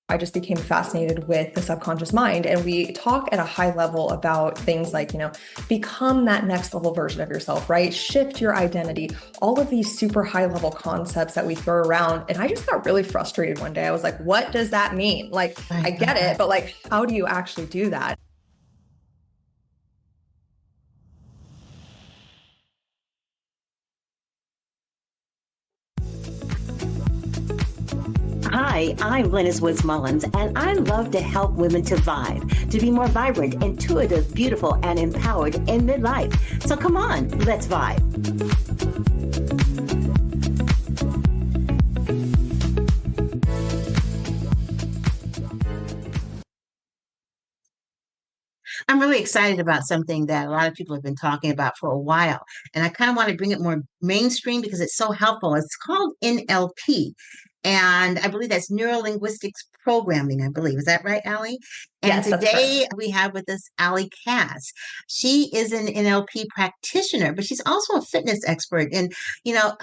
I just became fascinated with the subconscious mind. And we talk at a high level about things like, become that next level version of yourself, right? Shift your identity, all of these super high level concepts that we throw around. And I just got really frustrated one day. I was like, what does that mean? Like, I get it, but like, how do you actually do that? Hi, I'm Lynnis Mullins, and I love to help women to vibe, to be more vibrant, intuitive, beautiful, and empowered in midlife. So come on, let's vibe. I'm really excited about something that a lot of people have been talking about for a while, and I kind of want to bring it more mainstream because it's so helpful. It's called NLP, and I believe that's Neuro-Linguistic Programming, I believe. Is that right, Allie? And Yes, that's correct. today we have with us Allie Cass. She is an NLP practitioner, but she's also a fitness expert. And,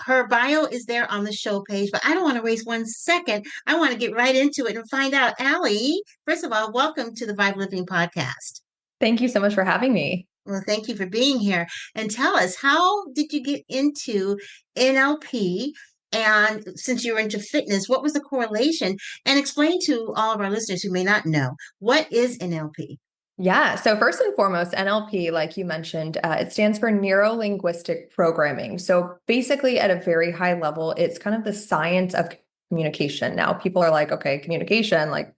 her bio is there on the show page, but I don't want to waste 1 second. I want to get right into it and find out. Allie, first of all, welcome to the Vibe Living Podcast. Thank you so much for having me. Well, thank you for being here. And tell us, how did you get into NLP? And since you're into fitness, what was the correlation? And explain to all of our listeners who may not know, what is NLP? Yeah. So first and foremost, NLP, like you mentioned, it stands for Neuro-Linguistic Programming. So basically, at a very high level, it's kind of the science of communication. Now, people are like, okay, communication, like,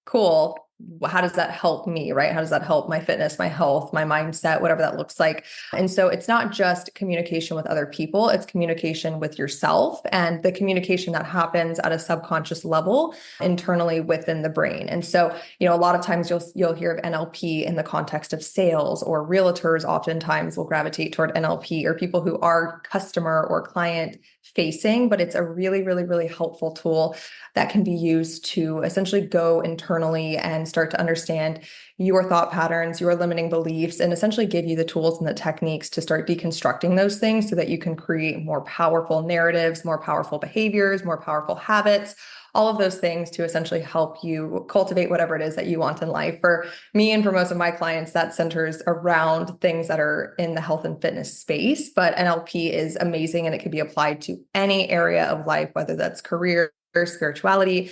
cool. How does that help me, right? How does that help my fitness, my health, my mindset, whatever that looks like? And so it's not just communication with other people, it's communication with yourself and the communication that happens at a subconscious level internally within the brain. And so, a lot of times you'll hear of NLP in the context of sales, or realtors oftentimes will gravitate toward NLP, or people who are customer or client facing, but it's a really, really, really helpful tool that can be used to essentially go internally and start to understand your thought patterns, your limiting beliefs, and essentially give you the tools and the techniques to start deconstructing those things so that you can create more powerful narratives, more powerful behaviors, more powerful habits, all of those things to essentially help you cultivate whatever it is that you want in life. For me and for most of my clients, that centers around things that are in the health and fitness space. But NLP is amazing and it can be applied to any area of life, whether that's career, spirituality,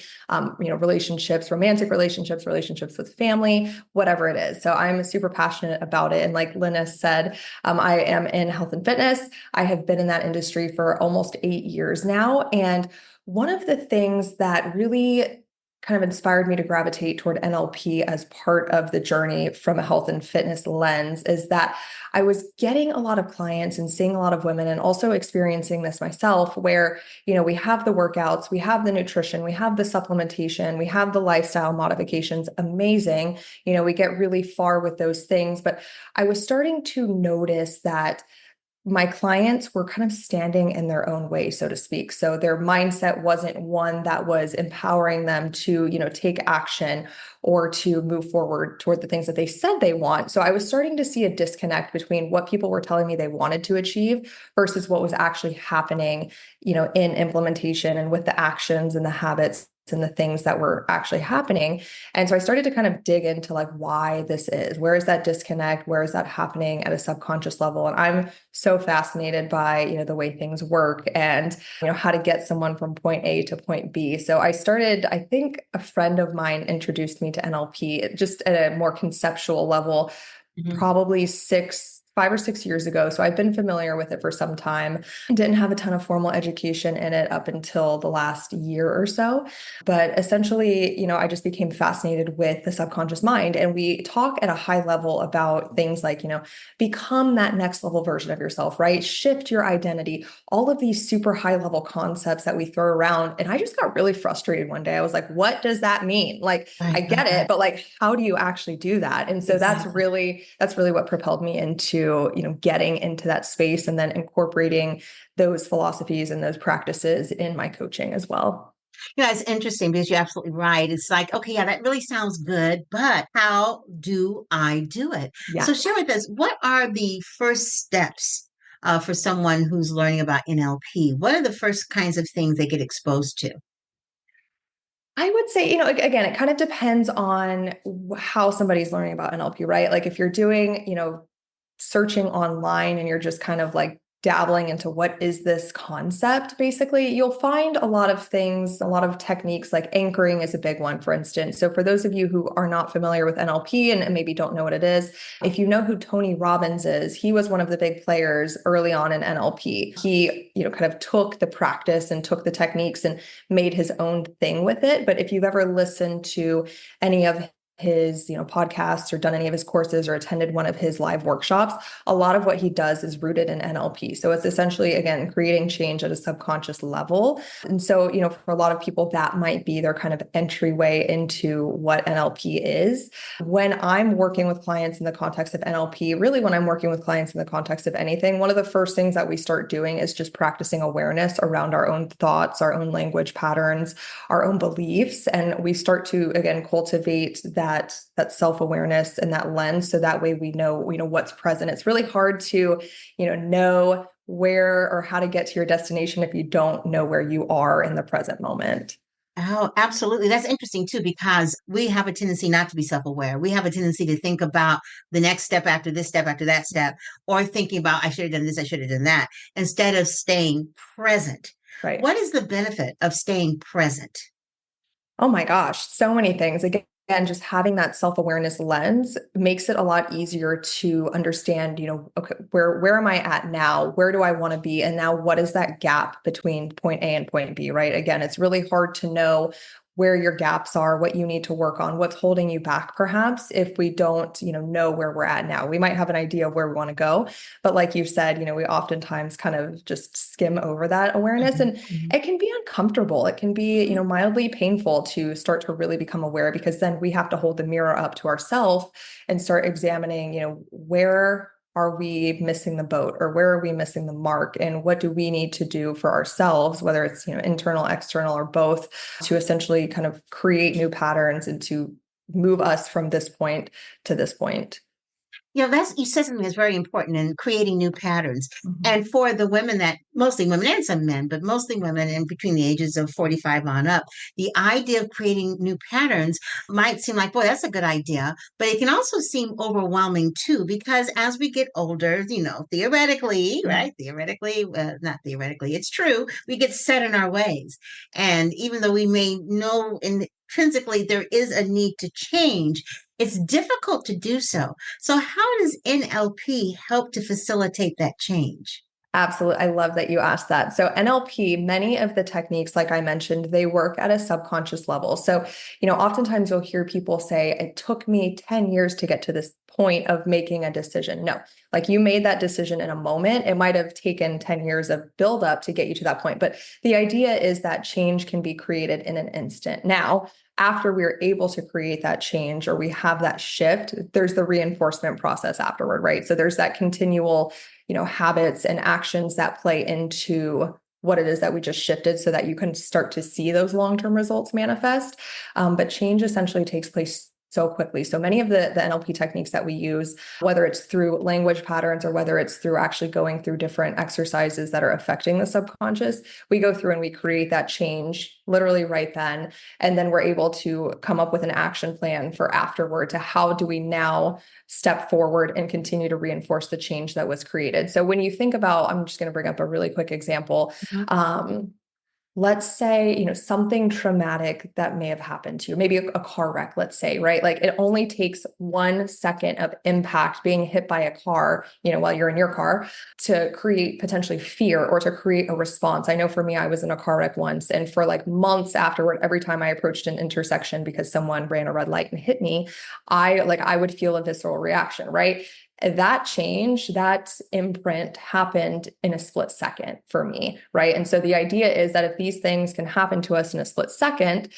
relationships, romantic relationships, relationships with family, whatever it is. So I'm super passionate about it. And like Lynnis said, I am in health and fitness. I have been in that industry for almost 8 years now. And one of the things that really kind of inspired me to gravitate toward NLP as part of the journey from a health and fitness lens is that I was getting a lot of clients and seeing a lot of women, and also experiencing this myself where, we have the workouts, we have the nutrition, we have the supplementation, we have the lifestyle modifications, amazing. We get really far with those things, but I was starting to notice that my clients were kind of standing in their own way, so to speak. So their mindset wasn't one that was empowering them to, take action or to move forward toward the things that they said they want. So I was starting to see a disconnect between what people were telling me they wanted to achieve versus what was actually happening, in implementation and with the actions and the habits and the things that were actually happening. And so I started to kind of dig into like why this is. Where is that disconnect? Where is that happening at a subconscious level? And I'm so fascinated by, the way things work and, how to get someone from point A to point B. So I think a friend of mine introduced me to NLP just at a more conceptual level, Mhm. probably 5 or 6 years ago. So I've been familiar with it for some time. Didn't have a ton of formal education in it up until the last year or so. But essentially, I just became fascinated with the subconscious mind. And we talk at a high level about things like, become that next level version of yourself, right? Shift your identity, all of these super high level concepts that we throw around. And I just got really frustrated one day. I was like, what does that mean? Like, I get it, but like, how do you actually do that? And so Exactly. that's really what propelled me into, getting into that space and then incorporating those philosophies and those practices in my coaching as well. It's interesting because you're absolutely right. It's like, okay, yeah, that really sounds good, but how do I do it? So share Yes. with us, what are the first steps for someone who's learning about NLP? What are the first kinds of things they get exposed to? I would say, again, it kind of depends on how somebody's learning about NLP, right? Like if you're doing, searching online and you're just kind of like dabbling into what is this concept, basically, you'll find a lot of things, a lot of techniques, like anchoring is a big one, for instance. So for those of you who are not familiar with NLP and maybe don't know what it is, if you know who Tony Robbins is, he was one of the big players early on in NLP. He, kind of took the practice and took the techniques and made his own thing with it. But if you've ever listened to any of his podcasts or done any of his courses or attended one of his live workshops, a lot of what he does is rooted in NLP. So it's essentially, again, creating change at a subconscious level. And so, for a lot of people, that might be their kind of entryway into what NLP is. When I'm working with clients in the context of NLP, really when I'm working with clients in the context of anything, one of the first things that we start doing is just practicing awareness around our own thoughts, our own language patterns, our own beliefs. And we start to, again, cultivate that self-awareness and that lens. So that way we know, what's present. It's really hard to, know where or how to get to your destination if you don't know where you are in the present moment. Oh, absolutely. That's interesting too, because we have a tendency not to be self-aware. We have a tendency to think about the next step after this step after that step, or thinking about, I should have done this, I should have done that, instead of staying present. Right. What is the benefit of staying present? Oh my gosh, so many things. Again, just having that self-awareness lens makes it a lot easier to understand, okay, where am I at now? Where do I want to be? And now what is that gap between point A and point B, right? Again, it's really hard to know where your gaps are, what you need to work on, what's holding you back, perhaps, if we don't, know where we're at now. We might have an idea of where we want to go, but like you said, we oftentimes kind of just skim over that awareness, Mhm, and mhm. it can be uncomfortable. It can be, mildly painful to start to really become aware, because then we have to hold the mirror up to ourselves and start examining, where are we missing the boat, or where are we missing the mark, and what do we need to do for ourselves, whether it's internal, external, or both, to essentially kind of create new patterns and to move us from this point to this point. That's you said something that's very important in creating new patterns. Mhm. And for the women that mostly women and some men, but mostly women and between the ages of 45 on up, the idea of creating new patterns might seem like, boy, that's a good idea. But it can also seem overwhelming too, because as we get older, theoretically, right? Theoretically, not theoretically, it's true, we get set in our ways. And even though we may know intrinsically there is a need to change, it's difficult to do so. So, how does NLP help to facilitate that change? Absolutely. I love that you asked that. So NLP, many of the techniques, like I mentioned, they work at a subconscious level. So, oftentimes you'll hear people say, it took me 10 years to get to this point of making a decision. No, like you made that decision in a moment. It might have taken 10 years of buildup to get you to that point. But the idea is that change can be created in an instant. Now, after we're able to create that change or we have that shift, there's the reinforcement process afterward, right? So there's that continual habits and actions that play into what it is that we just shifted so that you can start to see those long-term results manifest. But change essentially takes place so quickly. So many of the NLP techniques that we use, whether it's through language patterns or whether it's through actually going through different exercises that are affecting the subconscious, we go through and we create that change literally right then. And then we're able to come up with an action plan for afterward to how do we now step forward and continue to reinforce the change that was created. So when you think about, I'm just going to bring up a really quick example. Mhm. Let's say, something traumatic that may have happened to you, maybe a car wreck, let's say, right? Like it only takes 1 second of impact being hit by a car, while you're in your car to create potentially fear or to create a response. I know for me, I was in a car wreck once, and for like months afterward, every time I approached an intersection because someone ran a red light and hit me, I would feel a visceral reaction, right? That change, that imprint happened in a split second for me, right? And so the idea is that if these things can happen to us in a split second,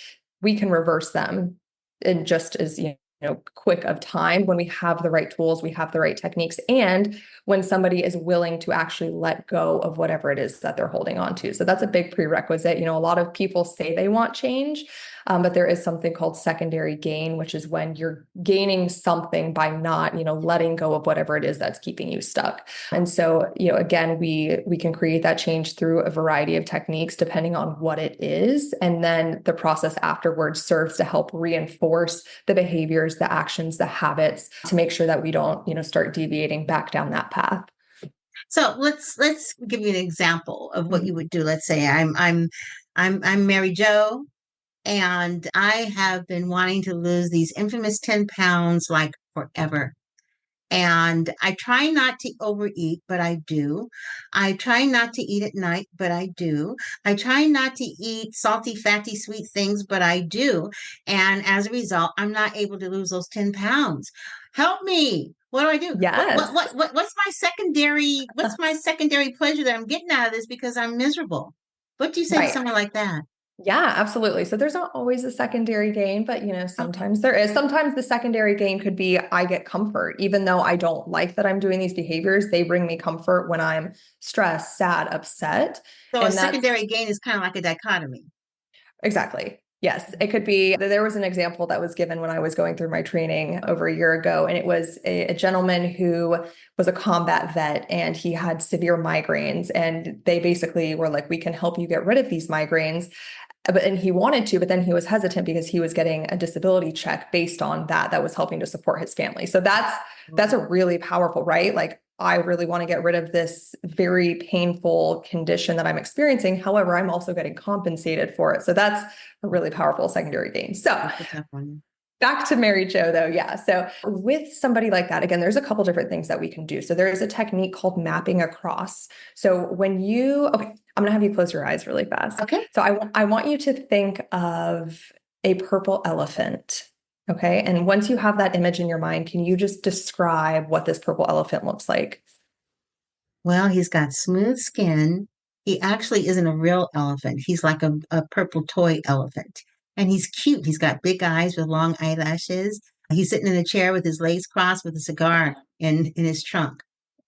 we can reverse them in just as quick of time when we have the right tools, we have the right techniques, and when somebody is willing to actually let go of whatever it is that they're holding on to. So that's a big prerequisite. A lot of people say they want change, But there is something called secondary gain, which is when you're gaining something by not, letting go of whatever it is that's keeping you stuck. And so, again, we can create that change through a variety of techniques depending on what it is. And then the process afterwards serves to help reinforce the behaviors, the actions, the habits to make sure that we don't, start deviating back down that path. So let's give you an example of what you would do. Let's say I'm Mary Jo, and I have been wanting to lose these infamous 10 pounds like forever. And I try not to overeat, but I do. I try not to eat at night, but I do. I try not to eat salty, fatty, sweet things, but I do. And as a result, I'm not able to lose those 10 pounds. Help me. What do I do? Yes. What's my secondary pleasure that I'm getting out of this because I'm miserable? What do you say to Right. someone like that? Yeah, absolutely. So there's not always a secondary gain, but Okay. sometimes there is. Sometimes the secondary gain could be I get comfort, even though I don't like that I'm doing these behaviors, they bring me comfort when I'm stressed, sad, upset. So a And that's secondary gain is kind of like a dichotomy. exactly. Yes, it could be. There was an example that was given when I was going through my training over a year ago, and it was a gentleman who was a combat vet and he had severe migraines. And they basically were like, we can help you get rid of these migraines. And he wanted to, but then he was hesitant because he was getting a disability check based on that was helping to support his family. So that's a really powerful, right? Like, I really want to get rid of this very painful condition that I'm experiencing. However, I'm also getting compensated for it. So that's a really powerful secondary gain. So That's a tough one. back to Mary Jo though. Yeah. So with somebody like that, again, there's a couple different things that we can do. So there is a technique called mapping across. So okay, I'm going to have you close your eyes really fast. Okay. So I want you to think of a purple elephant. Okay. And once you have that image in your mind, can you just describe what this purple elephant looks like? Well, he's got smooth skin. He actually isn't a real elephant. He's like a purple toy elephant. And he's cute. He's got big eyes with long eyelashes. He's sitting in a chair with his legs crossed with a cigar in his trunk.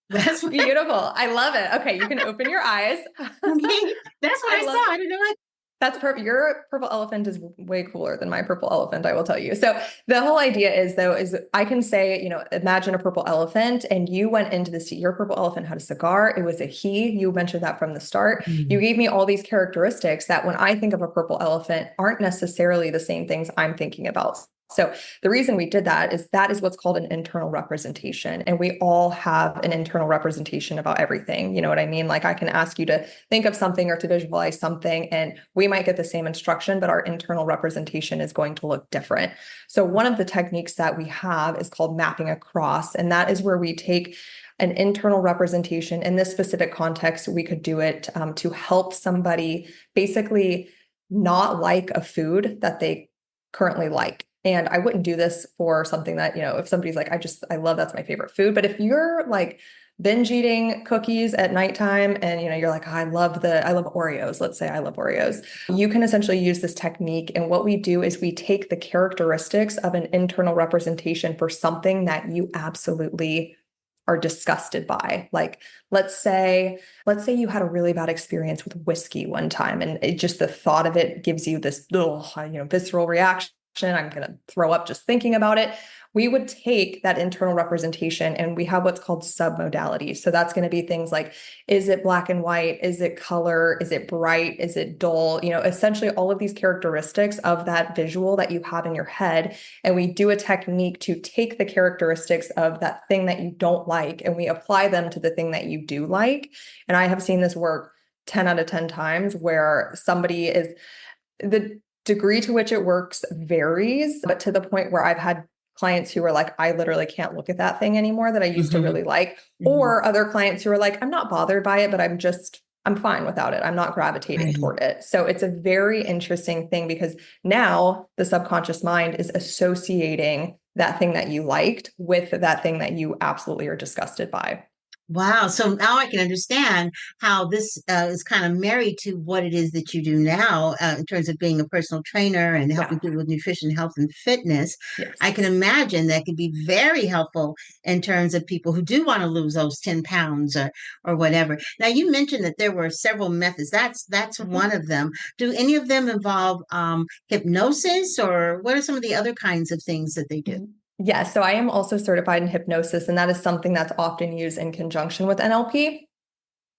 That's what, Beautiful. I love it. Okay. You can open your eyes. okay. That's what I I love saw. I don't know what. That's perfect. Your purple elephant is way cooler than my purple elephant, I will tell you. So the whole idea is though, is I can say, imagine a purple elephant and you went into the your purple elephant had a cigar. It was a he. You mentioned that from the start. You gave me all these characteristics that when I think of a purple elephant aren't necessarily the same things I'm thinking about. So the reason we did that is what's called an internal representation. And we all have an internal representation about everything. You know what I mean? Like I can ask you to think of something or to visualize something, and we might get the same instruction, but our internal representation is going to look different. So one of the techniques that we have is called mapping across. And that is where we take an internal representation. In this specific context, we could do it to help somebody basically not like a food that they currently like. And I wouldn't do this for something that, if somebody's like, I love, that's my favorite food. But if you're like binge eating cookies at nighttime and, you're like, I love Oreos. Let's say I love Oreos. You can essentially use this technique. And what we do is we take the characteristics of an internal representation for something that you absolutely are disgusted by. Like, let's say you had a really bad experience with whiskey one time, and just the thought of it gives you this, visceral reaction. I'm going to throw up just thinking about it. We would take that internal representation and we have what's called submodalities. So that's going to be things like, is it black and white? Is it color? Is it bright? Is it dull? Essentially all of these characteristics of that visual that you have in your head. And we do a technique to take the characteristics of that thing that you don't like and we apply them to the thing that you do like. And I have seen this work 10 out of 10 times where the degree to which it works varies, but to the point where I've had clients who are like, I literally can't look at that thing anymore that I used to really like, or other clients who are like, I'm not bothered by it, but I'm fine without it. I'm not gravitating toward it. So it's a very interesting thing because now the subconscious mind is associating that thing that you liked with that thing that you absolutely are disgusted by. Wow. So now I can understand how this is kind of married to what it is that you do now in terms of being a personal trainer and helping Yeah. people with nutrition, health, and fitness. I Yes. can imagine that could be very helpful in terms of people who do want to lose those 10 pounds or whatever. Now, you mentioned that there were several methods. That's Mhm. one of them. Do any of them involve hypnosis, or what are some of the other kinds of things that they do? Yeah, so I am also certified in hypnosis, and that is something that's often used in conjunction with NLP.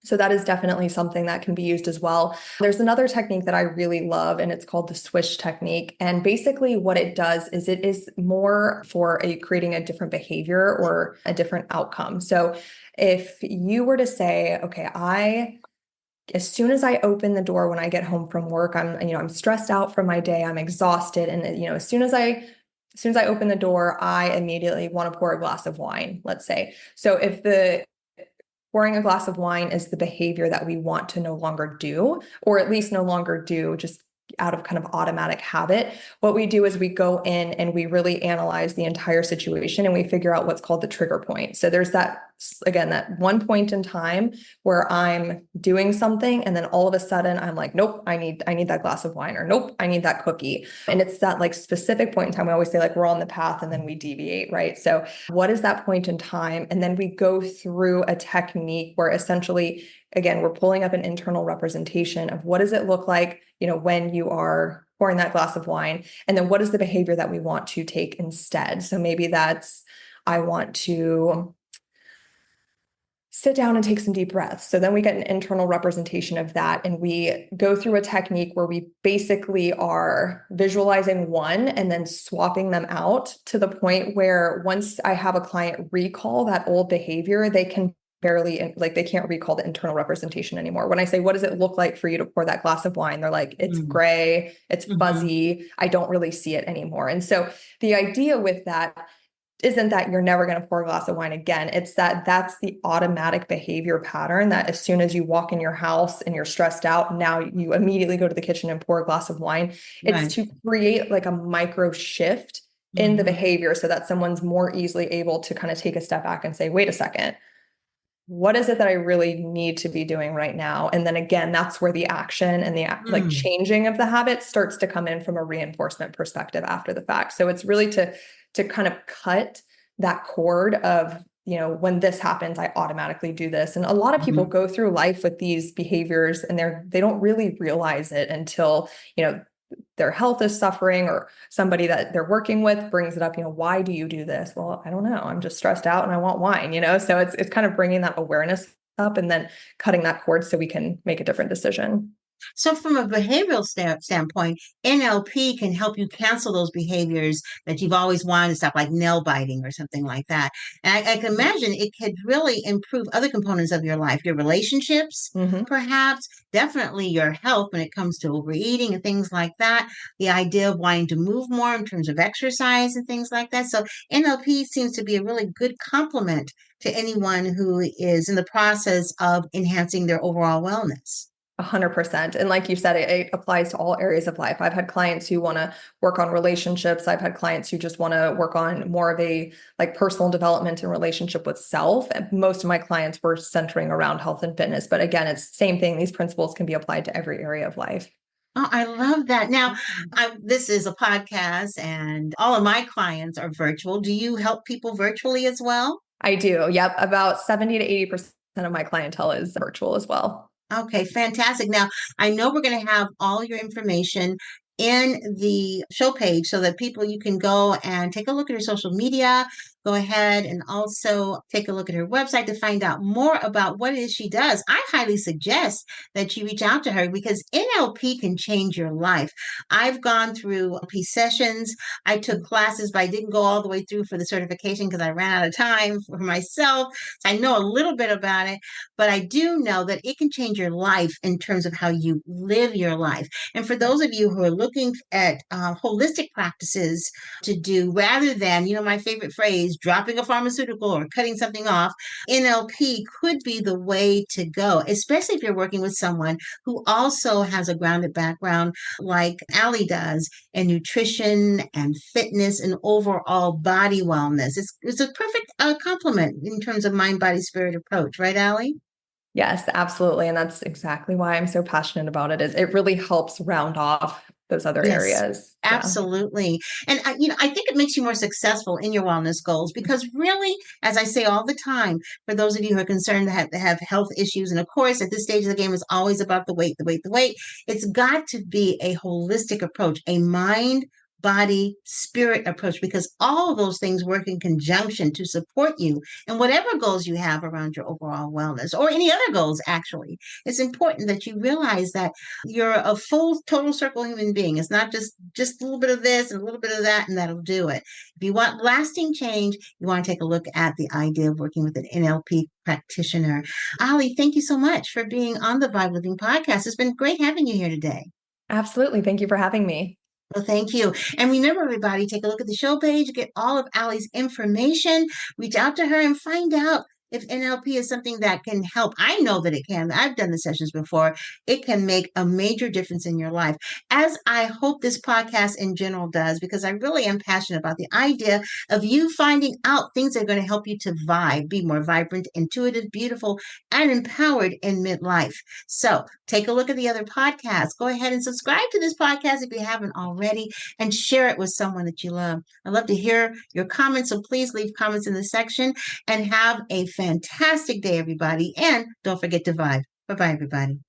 So that is definitely something that can be used as well. There's another technique that I really love, and it's called the swish technique. And basically, what it does is it is more for creating a different behavior or a different outcome. So if you were to say, okay, as soon as I open the door when I get home from work, I'm stressed out from my day, I'm exhausted, and as soon as I open the door, I immediately want to pour a glass of wine, let's say. So if the pouring a glass of wine is the behavior that we want to no longer do, or at least no longer do just out of kind of automatic habit, what we do is we go in and we really analyze the entire situation and we figure out what's called the trigger point. So there's again, that one point in time where I'm doing something and then all of a sudden I'm like, nope, I need that glass of wine, or nope, I need that cookie. And it's that like specific point in time. We always say like we're on the path and then we deviate, right? So what is that point in time? And then we go through a technique where essentially, again, we're pulling up an internal representation of what does it look like, when you are pouring that glass of wine, and then what is the behavior that we want to take instead. So maybe that's, I want to sit down and take some deep breaths. So then we get an internal representation of that. And we go through a technique where we basically are visualizing one and then swapping them out to the point where once I have a client recall that old behavior, they can barely, like, they can't recall the internal representation anymore. When I say, what does it look like for you to pour that glass of wine? They're like, it's gray, it's Mm-hmm. fuzzy. I don't really see it anymore. And so the idea with that isn't that you're never going to pour a glass of wine again. It's that that's the automatic behavior pattern that as soon as you walk in your house and you're stressed out, now you immediately go to the kitchen and pour a glass of wine. It's Right. to create like a micro shift in the Mm-hmm. behavior so that someone's more easily able to kind of take a step back and say, wait a second, what is it that I really need to be doing right now? And then again, that's where the action and the like Mm. changing of the habit starts to come in from a reinforcement perspective after the fact. So it's really to kind of cut that cord of, when this happens, I automatically do this. And a lot of people Mhm. go through life with these behaviors and they don't really realize it until, their health is suffering or somebody that they're working with brings it up, why do you do this? Well, I don't know. I'm just stressed out and I want wine, So it's kind of bringing that awareness up and then cutting that cord so we can make a different decision. So, from a behavioral standpoint, NLP can help you cancel those behaviors that you've always wanted to stop, like nail biting or something like that. And I can imagine it could really improve other components of your life, your relationships, Mhm. perhaps, definitely your health when it comes to overeating and things like that. The idea of wanting to move more in terms of exercise and things like that. So, NLP seems to be a really good complement to anyone who is in the process of enhancing their overall wellness. 100%. And like you said, it applies to all areas of life. I've had clients who want to work on relationships. I've had clients who just want to work on more of a like personal development and relationship with self. And most of my clients were centering around health and fitness. But again, it's the same thing. These principles can be applied to every area of life. Oh, I love that. Now, this is a podcast and all of my clients are virtual. Do you help people virtually as well? I do. Yep. About 70 to 80% of my clientele is virtual as well. Okay, fantastic. Now, I know we're going to have all your information in the show page so that people you can go and take a look at her social media, go ahead and also take a look at her website to find out more about what it is she does. I highly suggest that you reach out to her because NLP can change your life. I've gone through NLP sessions. I took classes, but I didn't go all the way through for the certification because I ran out of time for myself. So I know a little bit about it, but I do know that it can change your life in terms of how you live your life. And for those of you who are looking at holistic practices to do rather than, my favorite phrase, dropping a pharmaceutical or cutting something off, NLP could be the way to go, especially if you're working with someone who also has a grounded background like Allie does in nutrition and fitness and overall body wellness. It's a perfect a compliment in terms of mind, body, spirit approach, right, Allie? Yes, absolutely. And that's exactly why I'm so passionate about it, is it really helps round off those other Yes, areas. Yeah. absolutely. And I think it makes you more successful in your wellness goals because really, as I say all the time, for those of you who are concerned to have health issues, and of course, at this stage of the game, it's always about the weight, the weight, the weight. It's got to be a holistic approach, a mind, body, spirit approach, because all of those things work in conjunction to support you and whatever goals you have around your overall wellness or any other goals, actually. It's important that you realize that you're a full total circle human being. It's not just a little bit of this and a little bit of that and that'll do it. If you want lasting change, you want to take a look at the idea of working with an NLP practitioner. Allie, thank you so much for being on the V.I.B.E Living podcast. It's been great having you here today. Absolutely. Thank you for having me. Well, thank you. And remember, everybody, take a look at the show page, get all of Allie's information, reach out to her and find out if NLP is something that can help. I know that it can. I've done the sessions before. It can make a major difference in your life, as I hope this podcast in general does, because I really am passionate about the idea of you finding out things that are going to help you to vibe, be more vibrant, intuitive, beautiful, and empowered in midlife. So take a look at the other podcasts. Go ahead and subscribe to this podcast if you haven't already, and share it with someone that you love. I love to hear your comments, so please leave comments in the section, and have a fantastic day, everybody. And don't forget to vibe. Bye-bye, everybody.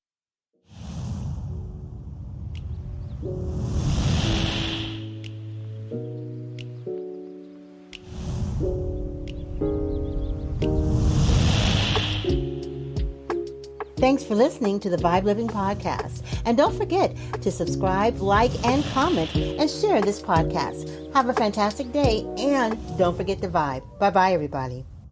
Thanks for listening to the V.I.B.E Living Podcast. And don't forget to subscribe, like, and comment, and share this podcast. Have a fantastic day, and don't forget to vibe. Bye-bye, everybody.